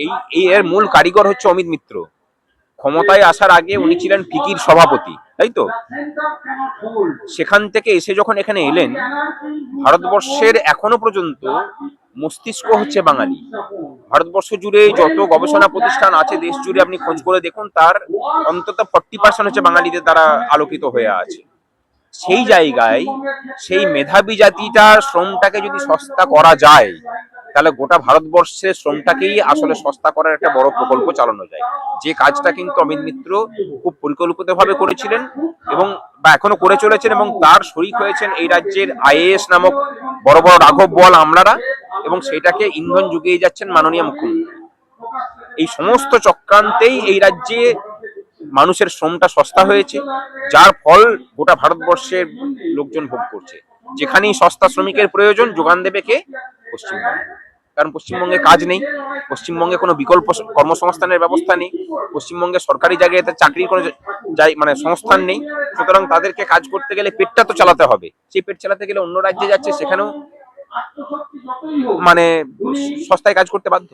এই এই এর মূল কারিগর হচ্ছে অমিত মিত্র। ক্ষমতায় আসার আগে উনি ছিলেন ফিকির সভাপতি, তাই তো? সেখান থেকে এসে যখন এখানে এলেন, ভারতবর্ষের এখনো পর্যন্ত মস্তিষ্ক হচ্ছে বাঙালি। ভারতবর্ষ জুড়ে যত গবেষণা প্রতিষ্ঠান আছে দেশ জুড়ে আপনি খোঁজ করে দেখুন, তার অন্তত 40% হচ্ছে বাঙালিদের দ্বারা আলোকিত হয়ে আছে। সেই জায়গায় সেই মেধাবী জাতিটা শ্রমটাকে যদি সস্তা করা যায়, তাহলে গোটা ভারতবর্ষের শ্রমটাকেই আসলে সস্তা করার একটা বড় প্রকল্প চালানো যায়। যে কাজটা কিন্তু অমিত মিত্র খুব পরিকল্পিতভাবে করেছিলেন এবং বা এখনো করে চলেছেন, এবং তার শরিক হয়েছেন এই রাজ্যের আইএএস নামক বড় বড় রাঘব বোয়াল আমলারা, এবং সেটাকে ইন্ধন জুগিয়ে যাচ্ছেন মাননীয় মুখ্যমন্ত্রী। এই সমস্ত চক্রান্তেই এই রাজ্যে মানুষের শ্রমটা সস্তা হয়েছে, যার ফল গোটা ভারতবর্ষের লোকজন ভোগ করছে। যেখানেই সস্তা শ্রমিকের প্রয়োজন, যোগান দেবে কে? পশ্চিমবঙ্গ। কারণ পশ্চিমবঙ্গে কাজ নেই, পশ্চিমবঙ্গে কোনো বিকল্প কর্মসংস্থানের ব্যবস্থা নেই, পশ্চিমবঙ্গে সরকারি জায়গায় চাকরির কোনো মানে সংস্থান নেই। সুতরাং তাদেরকে কাজ করতে গেলে পেটটা তো চালাতে হবে। সেই পেট চালাতে গেলে অন্য রাজ্যে যাচ্ছে, সেখানেও মানে সস্তায় কাজ করতে বাধ্য।